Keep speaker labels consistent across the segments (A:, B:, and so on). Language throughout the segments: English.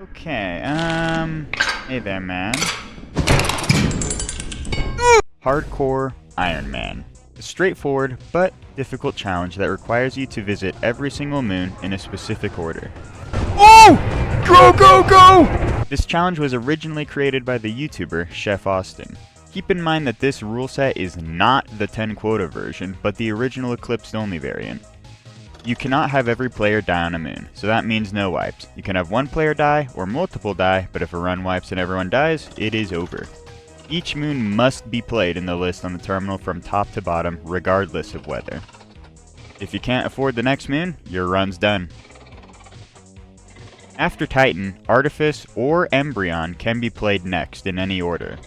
A: Okay, hey there, man. Hardcore Iron Man. A straightforward but difficult challenge that requires you to visit every single moon in a specific order. Oh! Go, go, go! This challenge was originally created by the YouTuber Chef Austin. Keep in mind that this rule set is not the 10 quota version, but the original Eclipsed only variant. You cannot have every player die on a moon, so that means no wipes. You can have one player die or multiple die, but if a run wipes and everyone dies, it is over. Each moon must be played in the list on the terminal from top to bottom, regardless of weather. If you can't afford the next moon, your run's done. After Titan, Artifice or Embrion can be played next in any order.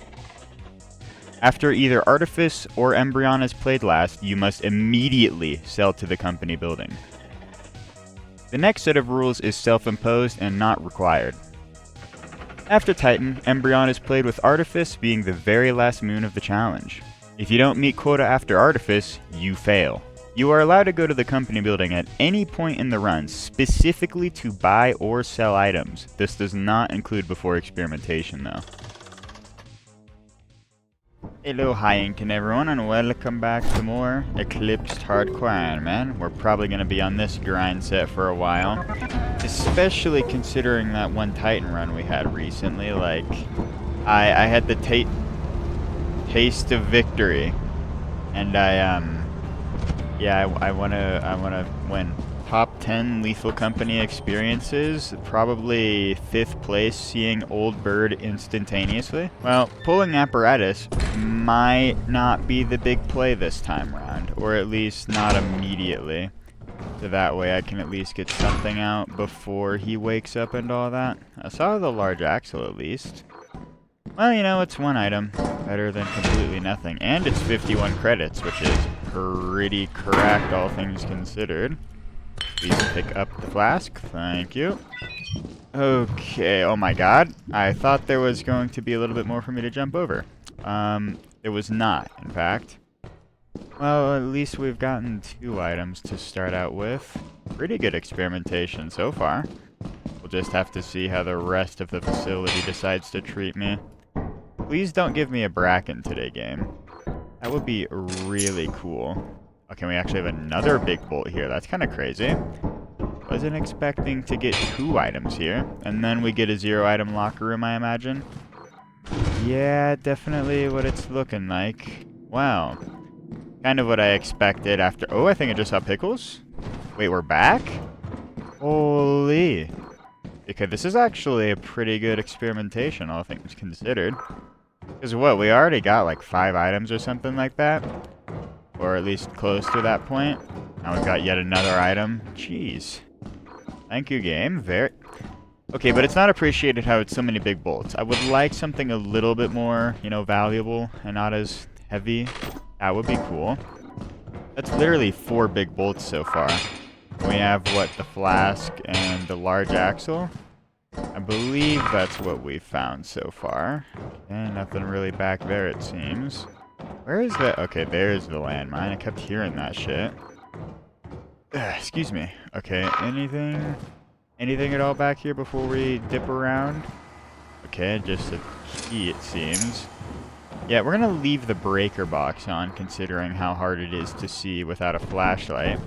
A: After either Artifice or Embrion is played last, you must immediately sell to the company building. The next set of rules is self-imposed and not required. After Titan, Embrion is played with Artifice being the very last moon of the challenge. If you don't meet quota after Artifice, you fail. You are allowed to go to the company building at any point in the run, specifically to buy or sell items. This does not include before Experimentation though. Hello Hyankton everyone, and welcome back to more Eclipsed Hardcore Iron Man. We're probably going to be on this grind set for a while, especially considering that one Titan run we had recently. Like, I had the taste of victory, and I wanna win. Top 10 Lethal Company experiences, probably 5th place seeing Old Bird instantaneously. Well, pulling apparatus might not be the big play this time around, or at least not immediately. So that way I can at least get something out before he wakes up and all that. I saw the large axle at least. Well, you know, it's one item. Better than completely nothing. And it's 51 credits, which is pretty correct all things considered. Please pick up the flask. Thank you. Okay, oh my god. I thought there was going to be a little bit more for me to jump over. It was not, in fact. Well, at least we've gotten 2 items to start out with. Pretty good experimentation so far. We'll just have to see how the rest of the facility decides to treat me. Please don't give me a Bracken today, game. That would be really cool. Okay, we actually have another big bolt here. That's kind of crazy. Wasn't expecting to get 2 items here. And then we get a 0 item locker room, I imagine. Yeah, definitely what it's looking like. Wow. Kind of what I expected after... Oh, I think I just saw Pickles. Wait, we're back? Holy. Okay, this is actually a pretty good experimentation, all things considered. Because what, we already got like 5 items or something like that? Or at least close to that point. Now we've got yet another item. Jeez. Thank you, game. Very... Okay, but it's not appreciated how it's so many big bolts. I would like something a little bit more, you know, valuable and not as heavy. That would be cool. That's literally 4 big bolts so far. We have, what, the flask and the large axle? I believe that's what we've found so far. And nothing really back there, it seems. Where is that? Okay, there's the landmine. I kept hearing that shit. Excuse me. Okay, anything at all back here before we dip around? Okay, just a key, it seems. Yeah, we're gonna leave the breaker box on, considering how hard it is to see without a flashlight.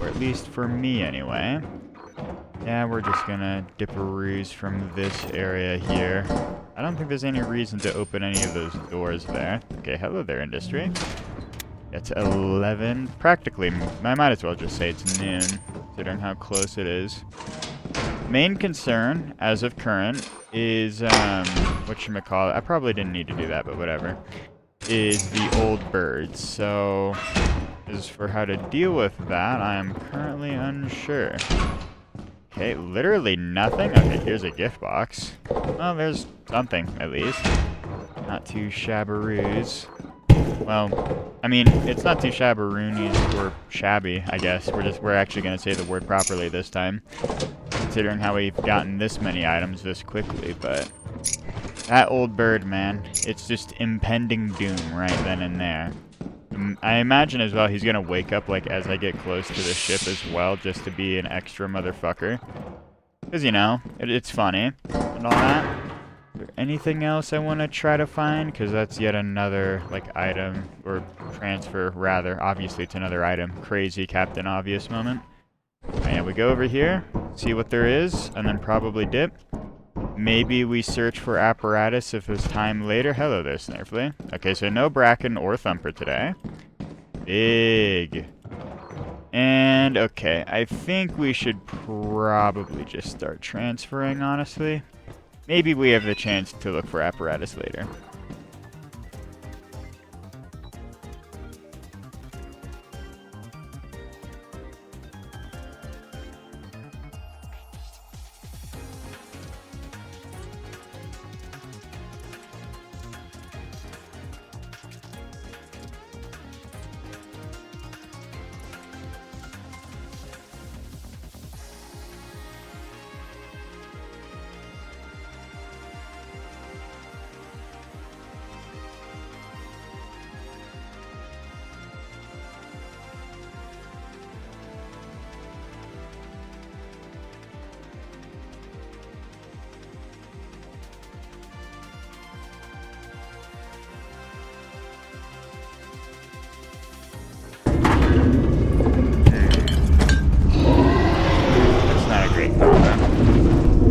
A: Or at least for me, anyway. Yeah, we're just gonna dip-a-roos from this area here. I don't think there's any reason to open any of those doors there. Okay, hello there, industry. It's 11. Practically, I might as well just say it's noon, considering how close it is. Main concern, as of current, is, whatchamacallit, I probably didn't need to do that, but whatever, is the old birds. So, as for how to deal with that, I am currently unsure. Okay, literally nothing? Okay, here's a gift box. Well, there's something, at least. Not too shabbaroos. Well, I mean, it's not too shabbaroonies or shabby, I guess. We're actually going to say the word properly this time, considering how we've gotten this many items this quickly, but that old bird, man, it's just impending doom right then and there. I imagine as well he's gonna wake up like as I get close to the ship as well, just to be an extra motherfucker. Because, you know, it's funny and all that. Is there anything else I want to try to find? Because that's yet another, like, item, or transfer, rather. Obviously, it's another item. Crazy Captain Obvious moment. And we go over here, see what there is, and then probably dip. Maybe we search for apparatus if there's time later. Hello there, Snarfly. Okay, so no Bracken or Thumper today. Big. And, okay, I think we should probably just start transferring, honestly. Maybe we have the chance to look for apparatus later.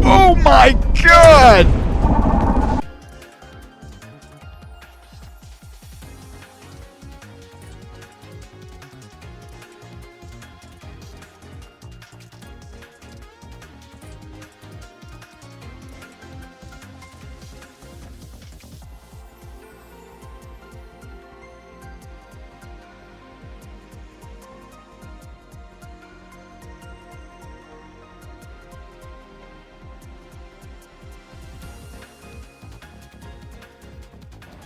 A: Oh my god!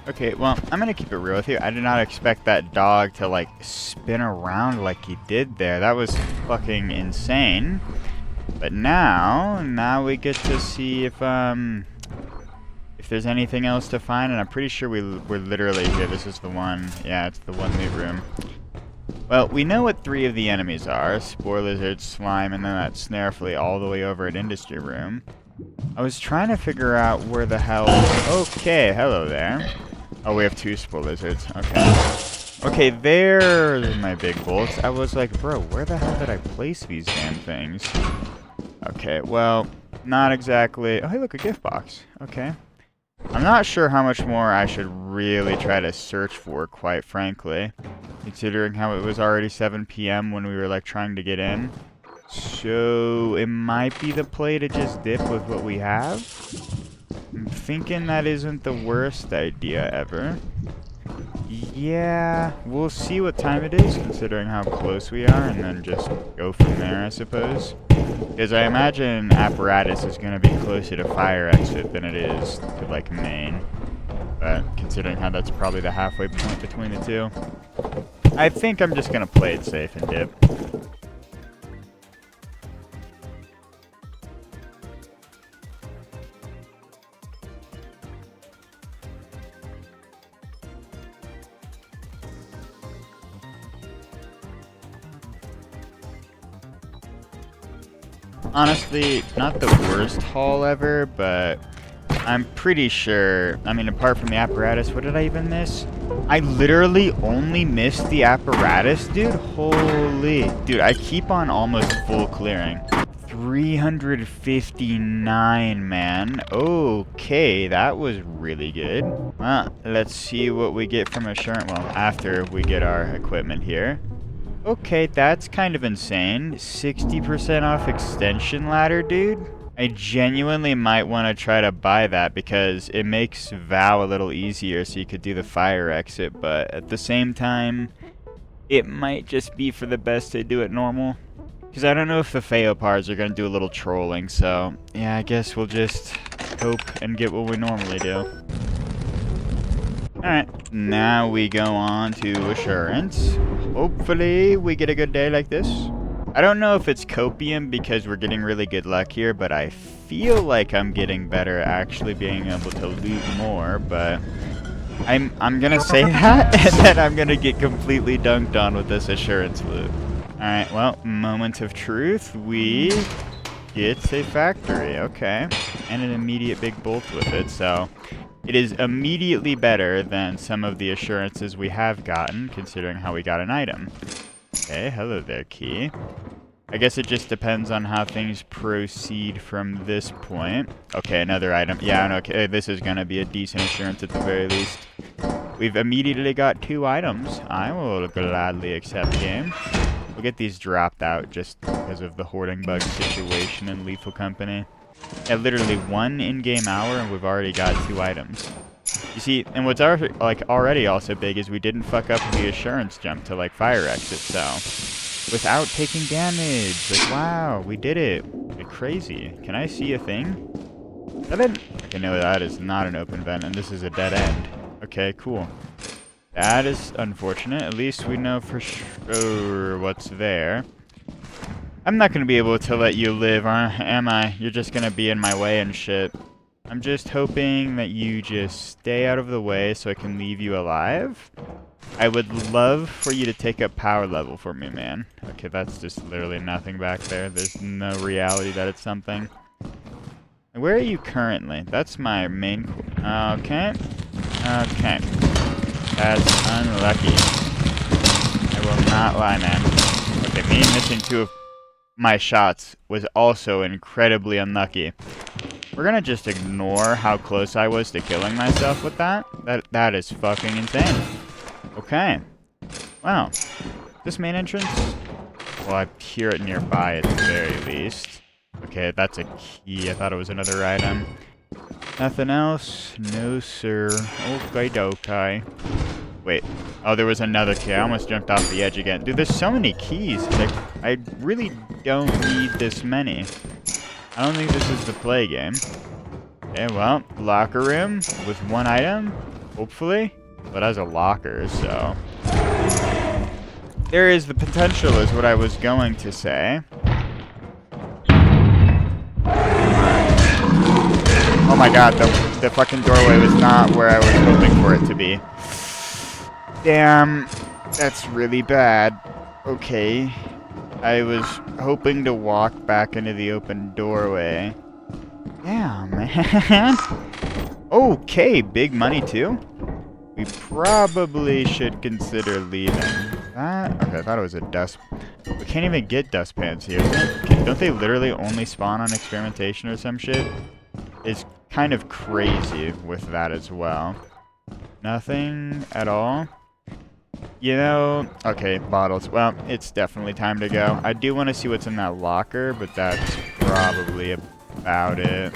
A: Okay, well, I'm gonna keep it real with you. I did not expect that dog to, like, spin around like he did there. That was fucking insane. But now we get to see if there's anything else to find, and I'm pretty sure we're literally here. This is the one. Yeah, it's the one loot room. Well, we know what 3 of the enemies are. Spore Lizard, Slime, and then that Snarefly all the way over at Industry Room. I was trying to figure out where the hell... Okay, hello there. Oh, we have 2 Spore Lizards. Okay. Okay, there's my big bolts. I was like, bro, where the hell did I place these damn things? Okay, well, not exactly... Oh, hey, look, a gift box. Okay. I'm not sure how much more I should really try to search for, quite frankly. Considering how it was already 7 p.m. when we were, like, trying to get in. So, it might be the play to just dip with what we have. I'm thinking that isn't the worst idea ever. Yeah, we'll see what time it is, considering how close we are, and then just go from there, I suppose. Because I imagine apparatus is going to be closer to fire exit than it is to, like, main. But considering how that's probably the halfway point between the two, I think I'm just going to play it safe and dip. Honestly, not the worst haul ever, but I'm pretty sure, I mean, apart from the apparatus, what did I even miss? I literally only missed the apparatus, dude. Holy. Dude, I keep on almost full clearing. 359, man. Okay, that was really good. Well, let's see what we get from assurance. Well, after we get our equipment here. Okay, that's kind of insane. 60% off extension ladder, dude. I genuinely might want to try to buy that because it makes Vow a little easier so you could do the fire exit, but at the same time, it might just be for the best to do it normal. Because I don't know if the Feopards are going to do a little trolling, so yeah, I guess we'll just hope and get what we normally do. Alright, now we go on to Assurance. Hopefully we get a good day like this. I don't know if it's copium because we're getting really good luck here, but I feel like I'm getting better at actually being able to loot more, but I'm gonna say that, and then I'm gonna get completely dunked on with this assurance loot. Alright, well, moment of truth. We It's a factory, okay. And an immediate big bolt with it, so it is immediately better than some of the assurances we have gotten, considering how we got an item. Okay, hello there, key. I guess it just depends on how things proceed from this point. Okay, another item. Yeah, okay, this is gonna be a decent assurance at the very least. We've immediately got 2 items. I will gladly accept game. We'll get these dropped out just because of the hoarding bug situation in Lethal Company. Yeah, literally 1 in-game hour and we've already got 2 items. You see, and what's already also big is we didn't fuck up the assurance jump to like fire exit, so without taking damage. Like, wow, we did it. Like, crazy. Can I see a thing? Okay, no, that is not an open vent, and this is a dead end. Okay, cool. That is unfortunate. At least we know for sure what's there. I'm not going to be able to let you live, am I? You're just going to be in my way and shit. I'm just hoping that you just stay out of the way so I can leave you alive. I would love for you to take up power level for me, man. Okay, that's just literally nothing back there. There's no reality that it's something. Where are you currently? That's my main... Okay. Okay. That's unlucky. I will not lie, man. Okay, me missing 2 of my shots was also incredibly unlucky. We're gonna just ignore how close I was to killing myself with that. That is fucking insane. Okay. Wow. This main entrance? Well, I hear it nearby at the very least. Okay, that's a key. I thought it was another item. Nothing else? No, sir. Okay, dokie. Wait. Oh, there was another key. I almost jumped off the edge again. Dude, there's so many keys. Like, I really don't need this many. I don't think this is the play game. Okay, well, locker room with 1 item, hopefully. But as a locker, so... There is the potential, is what I was going to say. Oh my god, the fucking doorway was not where I was hoping for it to be. Damn, that's really bad. Okay. I was hoping to walk back into the open doorway. Yeah, man. Okay, big money too. We probably should consider leaving. Okay, I thought it was a dust... We can't even get dust pants here. Don't they literally only spawn on experimentation or some shit? It's kind of crazy with that as well. Nothing at all. You know... Okay, bottles. Well, it's definitely time to go. I do want to see what's in that locker, but that's probably about it.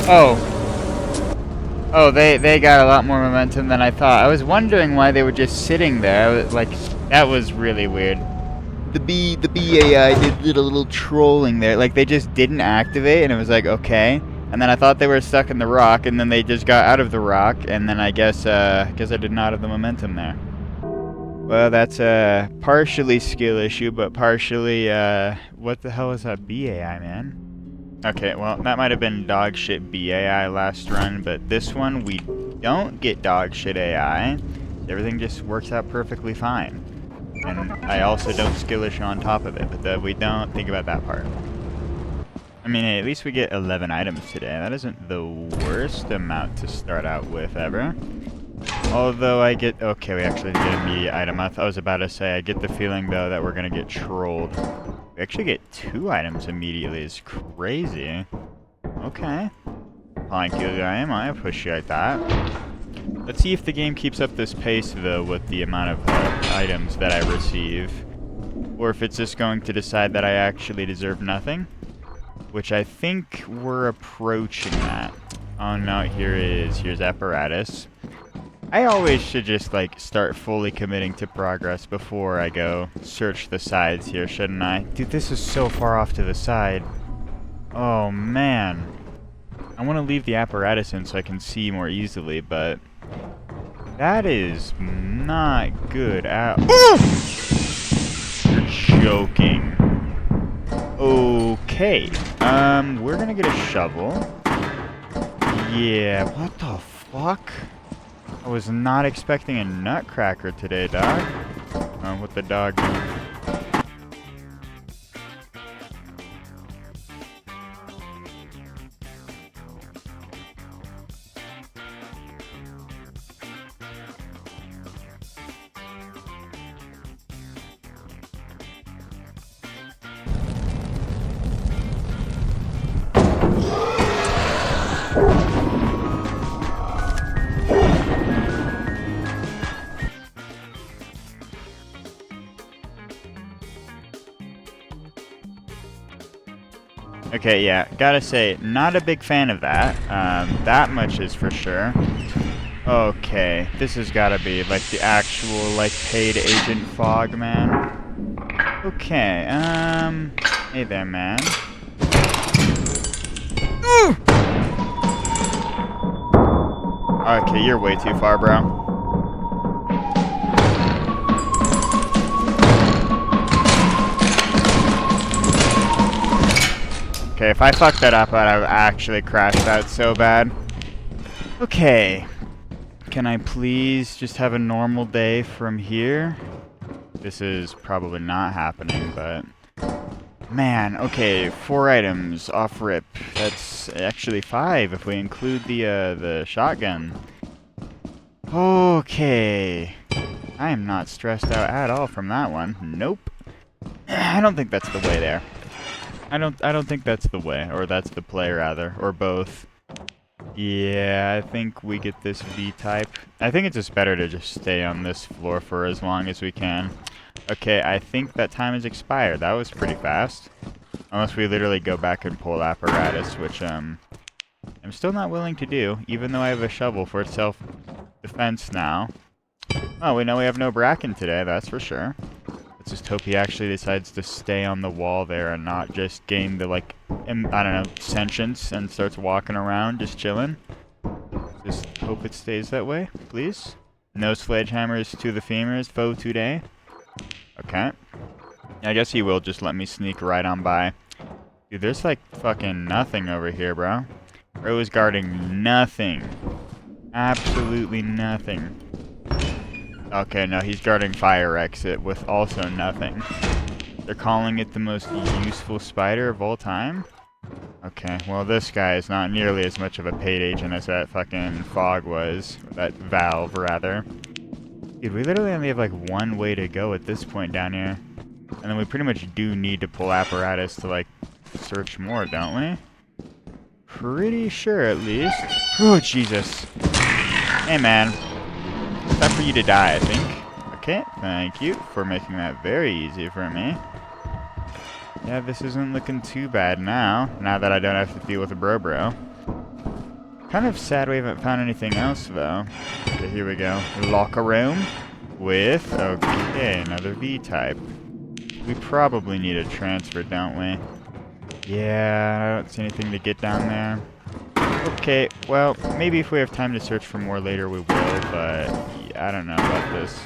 A: Oh. Oh, they got a lot more momentum than I thought. I was wondering why they were just sitting there. Like, that was really weird. The BAI did a little trolling there. Like, they just didn't activate, and it was like, okay. And then I thought they were stuck in the rock, and then they just got out of the rock, and then I guess I did not have the momentum there. Well, that's a partially skill issue, but partially, what the hell is that BAI, man? Okay, well, that might have been dog shit BAI last run, but this one we don't get dog shit AI. Everything just works out perfectly fine. And I also don't skill issue on top of it, but we don't think about that part. I mean, hey, at least we get 11 items today. That isn't the worst amount to start out with ever. Although I get... Okay, we actually did get a media item. I was about to say, I get the feeling, though, that we're going to get trolled. We actually get 2 items immediately. It's crazy. Okay. Thank you, I appreciate that. Let's see if the game keeps up this pace, though, with the amount of items that I receive. Or if it's just going to decide that I actually deserve nothing. Which I think we're approaching that. Oh, no, here's apparatus. I always should just, like, start fully committing to progress before I go search the sides here, shouldn't I? Dude, this is so far off to the side. Oh, man. I want to leave the apparatus in so I can see more easily, but... that is not good at... You're joking. Okay. We're gonna get a shovel. Yeah, what the fuck? I was not expecting a Nutcracker today, dog. What the dog doing? Okay, yeah, gotta say, not a big fan of that. That much is for sure. Okay, this has gotta be, like, the actual, like, paid agent fog, man. Okay, hey there, man. Okay, you're way too far, bro. Okay, if I fucked that up, I'd have actually crashed out so bad. Okay. Can I please just have a normal day from here? This is probably not happening, but... man, okay, 4 items off rip. That's actually 5 if we include the shotgun. Okay. I am not stressed out at all from that one. Nope. I don't think that's the way there. I don't think that's the way, or that's the play rather, or both. Yeah, I think we get this V-type. I think it's just better to just stay on this floor for as long as we can. Okay, I think that time has expired. That was pretty fast. Unless we literally go back and pull apparatus, which I'm still not willing to do, even though I have a shovel for self-defense now. Oh, we know we have no Bracken today, that's for sure. Let's just hope he actually decides to stay on the wall there and not just gain the, like, I don't know, sentience and starts walking around, just chilling. Just hope it stays that way, please. No sledgehammers to the femurs, foe today. Okay. I guess he will just let me sneak right on by. Dude, there's, like, fucking nothing over here, bro. Bro is guarding nothing. Absolutely nothing. Okay, no, he's guarding fire exit with also nothing. They're calling it the most useful spider of all time? Okay, well this guy is not nearly as much of a paid agent as that fucking fog was. That valve, rather. Dude, we literally only have like one way to go at this point down here. And then we pretty much do need to pull apparatus to like search more, don't we? Pretty sure at least. Oh, Jesus. Hey, man. Time for you to die, I think. Okay, thank you for making that very easy for me. Yeah, this isn't looking too bad now that I don't have to deal with a bro. Kind of sad we haven't found anything else, though. Okay, here we go. Locker room with, okay, another V-type. We probably need a transfer, don't we? Yeah, I don't see anything to get down there. Okay, well, maybe if we have time to search for more later, we will, but yeah, I don't know about this.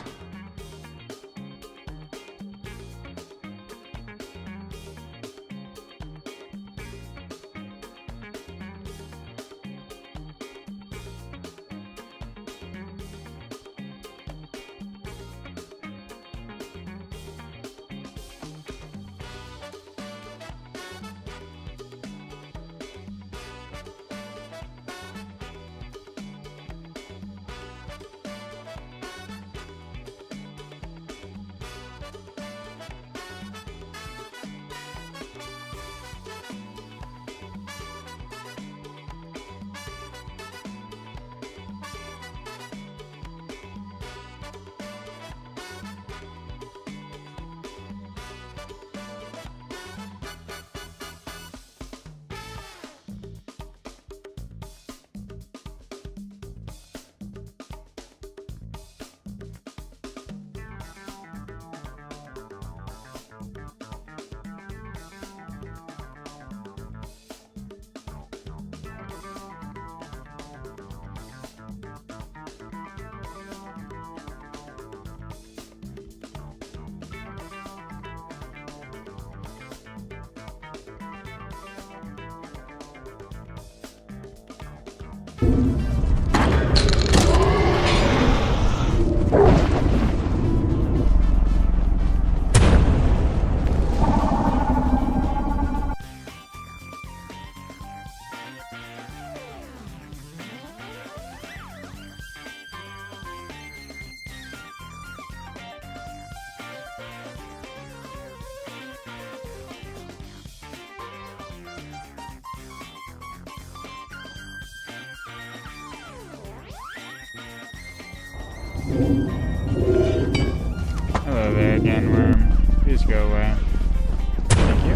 A: Hello there again, worm. Please go away. Thank you.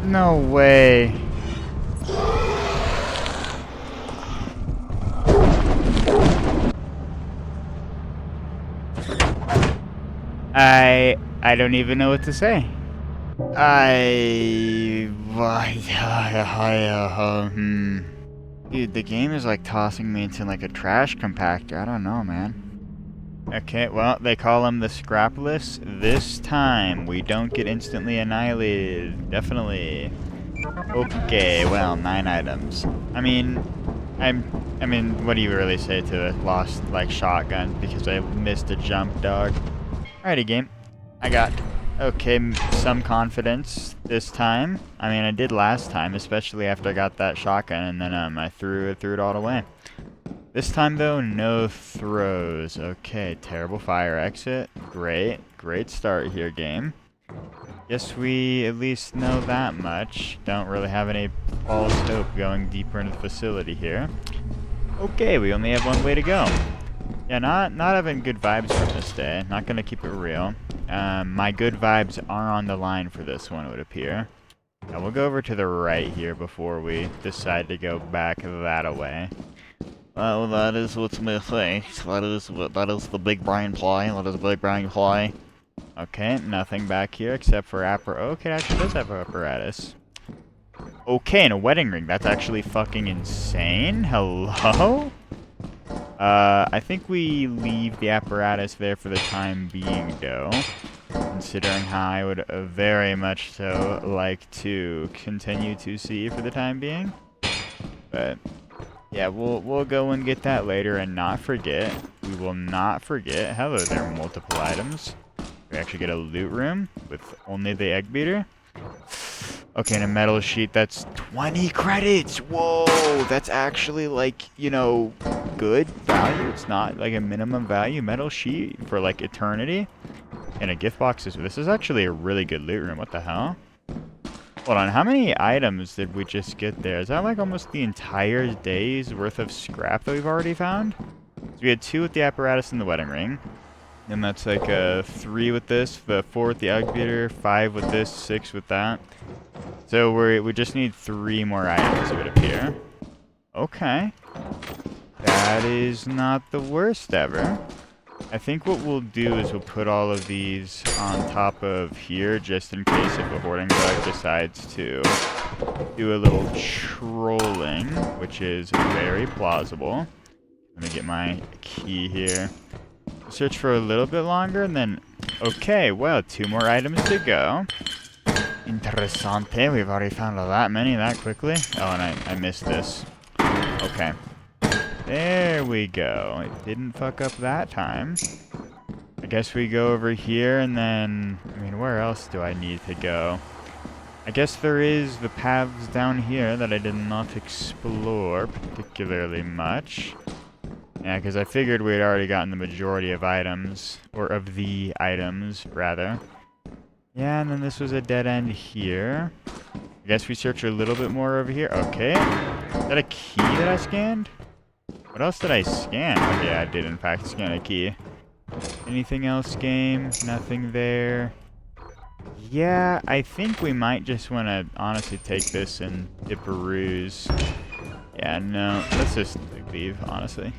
A: No way. I don't even know what to say. Dude, the game is like tossing me into like a trash compactor. I don't know, man. Okay, well, they call him the Scrapless. This time, we don't get instantly annihilated. Definitely. Okay, well, 9 items. I mean, what do you really say to a lost, like, shotgun? Because I missed a jump, dog. Alrighty, game. I got, okay, some confidence this time. I mean, I did last time, especially after I got that shotgun, and then I threw it all away. This time, though, no throws. Okay, terrible fire exit. Great. Great start here, game. Guess we at least know that much. Don't really have any false hope going deeper into the facility here. Okay, we only have one way to go. Yeah, not having good vibes from this day. Not gonna keep it real. My good vibes are on the line for this one, it would appear. Now we'll go over to the right here before we decide to go back that way.
B: Well, that is what's missing. That is the big brain play. That is a big brain play.
A: Okay, nothing back here except for okay, it actually does have apparatus. Okay, and a wedding ring. That's actually fucking insane. Hello? I think we leave the apparatus there for the time being, though. Considering how I would very much so like to continue to see for the time being. But yeah, we'll go and get that later and not forget. We will not forget. Hello there, multiple items. We actually get a loot room with only the egg beater. Okay, and a metal sheet, that's 20 credits! Whoa! That's actually, like, you know, good value. It's not, like, a minimum value metal sheet for, like, eternity. And a gift box. This is actually a really good loot room. What the hell? Hold on, how many items did we just get there? Is that, like, almost the entire day's worth of scrap that we've already found? So we had 2 with the apparatus and the wedding ring. And that's like 3 with this, the 4 with the egg beater, 5 with this, 6 with that. So we just need 3 more items, it would appear. Okay. That is not the worst ever. I think what we'll do is we'll put all of these on top of here, just in case if a hoarding bug decides to do a little trolling, which is very plausible. Let me get my key here. Search for a little bit longer, and then... Okay, well, 2 more items to go. Interessante. We've already found that many that quickly. Oh, and I missed this. Okay. There we go. It didn't fuck up that time. I guess we go over here, and then... I mean, where else do I need to go? I guess there is the paths down here that I did not explore particularly much. Yeah, because I figured we had already gotten the majority of items, or of the items, rather. Yeah, and then this was a dead end here. I guess we search a little bit more over here. Okay. Is that a key that I scanned? What else did I scan? Okay, I did in fact scan a key. Anything else, game? Nothing there. Yeah, I think we might just want to honestly take this and dip-a-rooze. Yeah, no, let's just leave, honestly.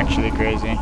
A: actually crazy.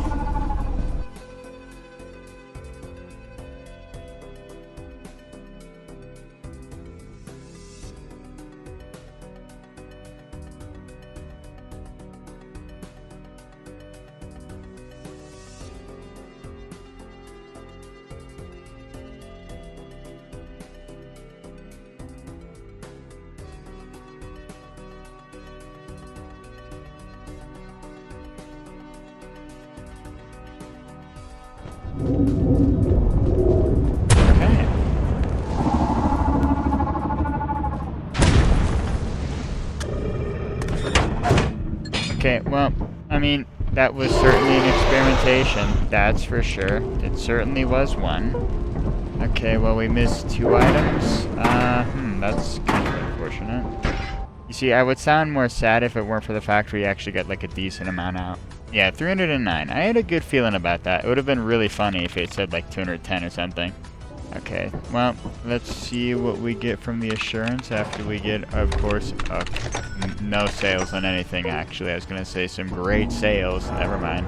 A: Okay, well, I mean, that was certainly an experimentation, that's for sure. It certainly was one. Okay, well, we missed 2 items. That's kind of unfortunate. You see, I would sound more sad if it weren't for the fact we actually got, like, a decent amount out. Yeah, 309. I had a good feeling about that. It would have been really funny if it said, like, 210 or something. Okay, well, let's see what we get from the assurance after we get, of course, no sales on anything, actually. I was going to say some great sales. Never mind.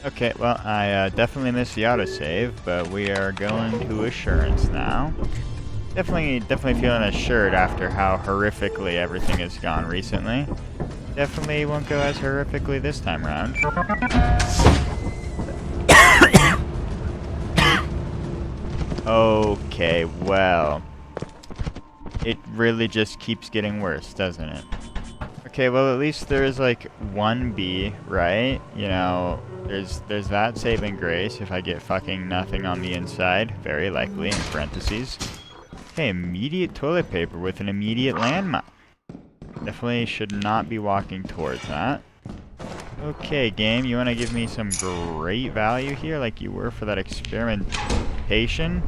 A: Okay, well, I definitely missed the autosave, but we are going to assurance now. Definitely feeling assured after how horrifically everything has gone recently. Definitely won't go as horrifically this time around. Okay, well, it really just keeps getting worse, doesn't it? Okay, well, at least there's like 1B, right? You know, there's that saving grace if I get fucking nothing on the inside, very likely, in parentheses. Okay, immediate toilet paper with an immediate landmine. Definitely should not be walking towards that. Okay, game, you want to give me some great value here like you were for that experimentation?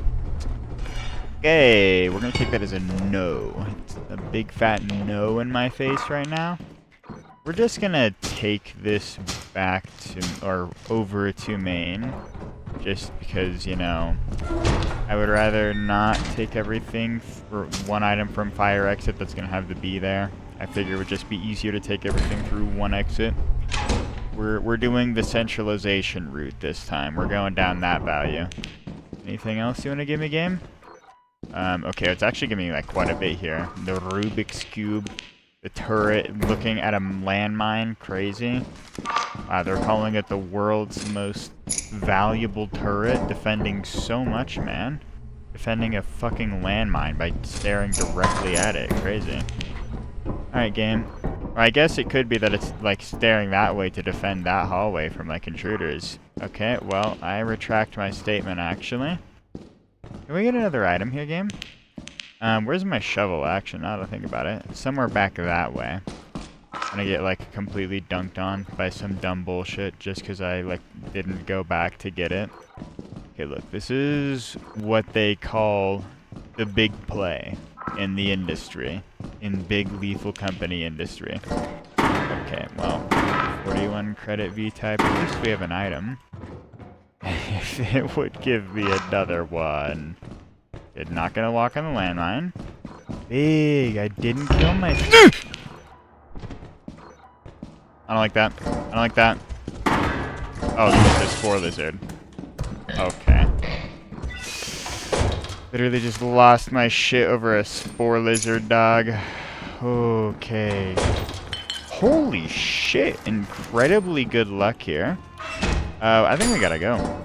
A: Okay, we're going to take that as a no. It's a big fat no in my face right now. We're just going to take this back to, or over to main. Just because, you know, I would rather not take everything for 1 item from fire exit that's going to have the B there. I figure it would just be easier to take everything through 1 exit. We're doing the centralization route this time. We're going down that value. Anything else you want to give me, game? Okay, it's actually giving me like quite a bit here. The Rubik's Cube, the turret, looking at a landmine, crazy. They're calling it the world's most valuable turret, defending so much, man. Defending a fucking landmine by staring directly at it, crazy. Alright, game. Or I guess it could be that it's like staring that way to defend that hallway from like intruders. Okay, well, I retract my statement actually. Can we get another item here, game? Where's my shovel, actually, now that I think about it? It's somewhere back that way. I'm gonna get, like, completely dunked on by some dumb bullshit just because I, like, didn't go back to get it. Okay, look, this is what they call the big play in the industry. In big lethal company industry. Okay, well, 41 credit V-type, at least we have an item. If it would give me another one. It's not gonna walk on the landmine. Big, I didn't kill my... I don't like that. I don't like that. Oh, this is Spore Lizard. Okay. Literally just lost my shit over a Spore Lizard, dog. Okay. Holy shit, incredibly good luck here. I think we gotta go.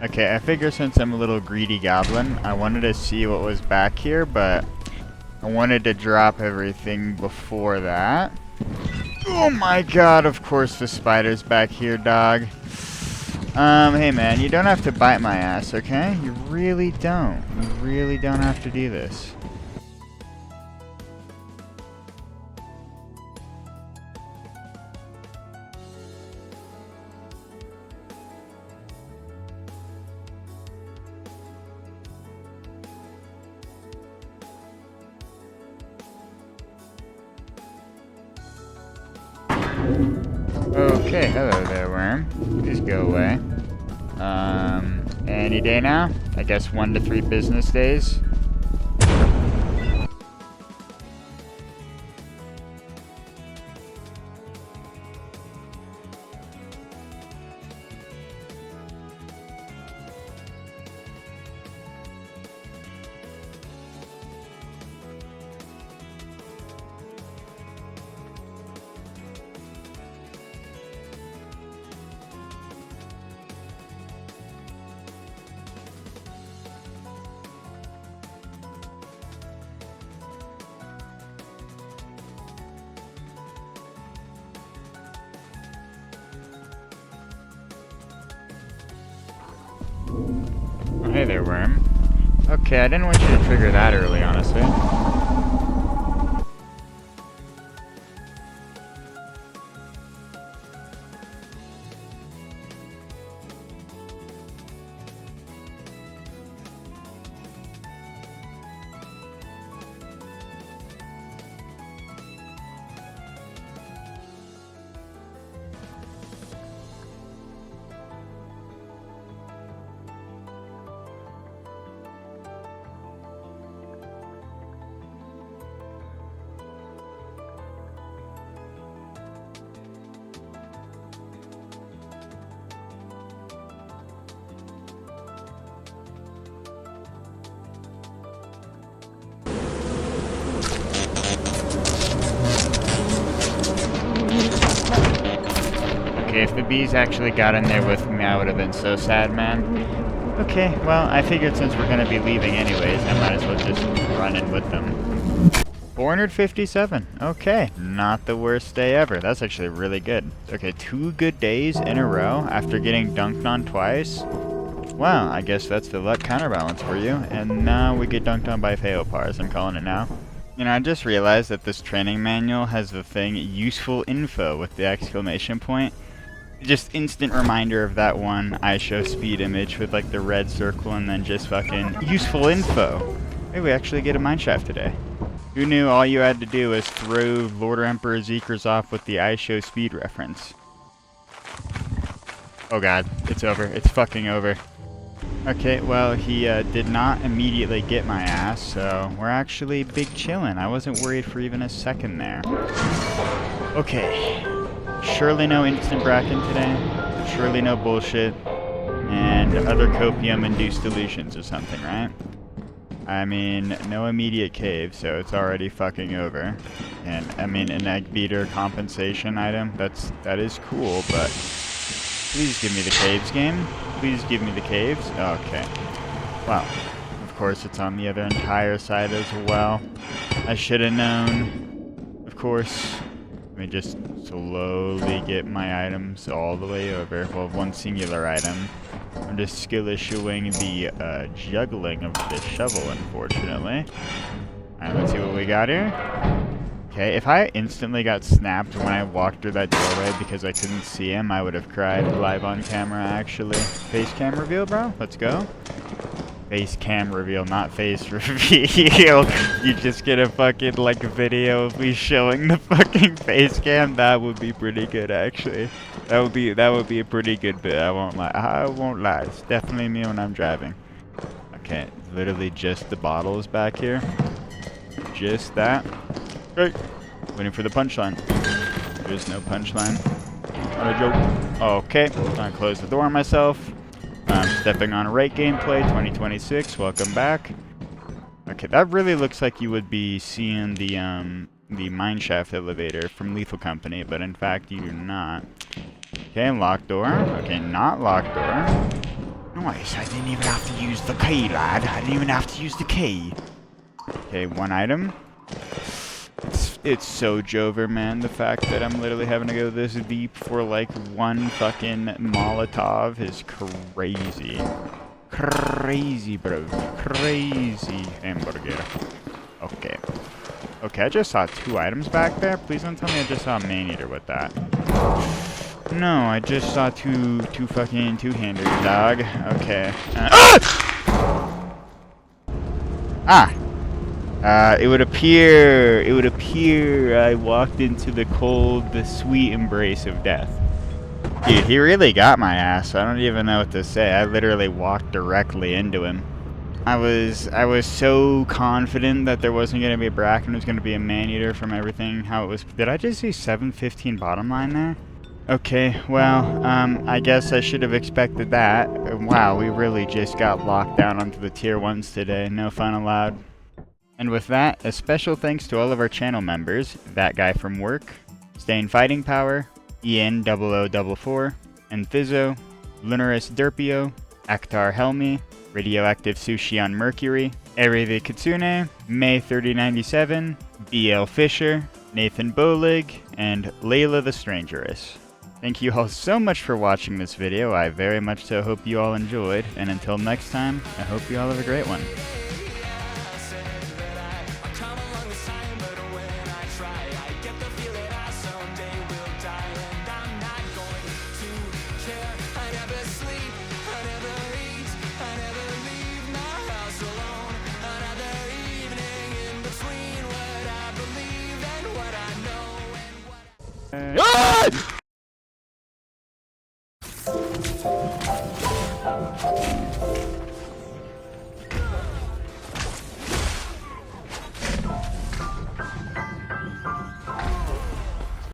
A: Okay, I figure since I'm a little greedy goblin, I wanted to see what was back here, but I wanted to drop everything before that. Oh my god, of course the spider's back here, dog. Hey man, you don't have to bite my ass, okay? You really don't. You really don't have to do this. Okay, hello there, worm. Please go away. Any day now? I guess 1 to 3 business days. Oh, hey there, worm. Okay, I didn't want you to trigger that early, honestly. Okay, if the bees actually got in there with me, I would have been so sad, man. Okay, well, I figured since we're gonna be leaving anyways, I might as well just run in with them. 457. Okay, not the worst day ever. That's actually really good. Okay, 2 good days in a row after getting dunked on twice. Wow, I guess that's the luck counterbalance for you. And now we get dunked on by Feopars. I'm calling it now. You know, I just realized that this training manual has the thing useful info with the exclamation point. Just instant reminder of that one ISO speed image with like the red circle and then just fucking useful info. Hey, we actually get a mineshaft today. Who knew all you had to do was throw Lord Emperor Zekers off with the ISO speed reference? Oh god, it's over. It's fucking over. Okay, well, he did not immediately get my ass, so we're actually big chillin'. I wasn't worried for even a second there. Okay. Surely no instant bracken today. Surely no bullshit. And other copium-induced delusions or something, right? I mean, no immediate cave, so it's already fucking over. And, I mean, an egg beater compensation item, that is cool, but please give me the caves, game. Please give me the caves. Okay. Well, of course it's on the other entire side as well. I should have known. Of course. Let me just slowly get my items all the way over. Well, one singular item. I'm just skill issuing the juggling of the shovel, unfortunately. Alright, let's see what we got here. Okay, if I instantly got snapped when I walked through that doorway because I couldn't see him, I would have cried live on camera, actually. Face cam reveal, bro? Let's go. Face cam reveal, not face reveal. You just get a fucking, like, video of me showing the fucking face cam. That would be pretty good, actually. That would be a pretty good bit, I won't lie. I won't lie. It's definitely me when I'm driving. Okay, literally just the bottles back here. Just that. Great. Waiting for the punchline. There's no punchline. Not a joke. Okay, gonna close the door on myself. I'm stepping on a rate gameplay 2026. Welcome back. Okay, that really looks like you would be seeing the mineshaft elevator from Lethal Company, but in fact you do not. Okay, locked door. Okay, not locked door. Nice, I didn't even have to use the key, lad. I didn't even have to use the key. Okay, one item. It's so Jover, man. The fact that I'm literally having to go this deep for like one fucking Molotov is crazy. Crazy, bro. Crazy hamburger. Okay. Okay, I just saw 2 items back there. Please don't tell me I just saw a man-eater with that. No, I just saw two fucking two-handers, dog. Okay. It would appear I walked into the cold, the sweet embrace of death. Dude, he really got my ass. I don't even know what to say. I literally walked directly into him. I was so confident that there wasn't going to be a Bracken, it was going to be a man-eater from everything, how it was. Did I just see 715 bottom line there? Okay, well, I guess I should have expected that. Wow, we really just got locked down onto the tier 1s today. No fun allowed. And with that, a special thanks to all of our channel members, That Guy From Work, Stain Fighting Power, Ian0044, Enthizo, Lunarus Derpio, Akhtar Helmi, Radioactive Sushi on Mercury, Eri the Kitsune, May 3097, BL Fisher, Nathan Bolig, and Layla the Strangeress. Thank you all so much for watching this video. I very much so hope you all enjoyed, and until next time, I hope you all have a great one.
B: Ah!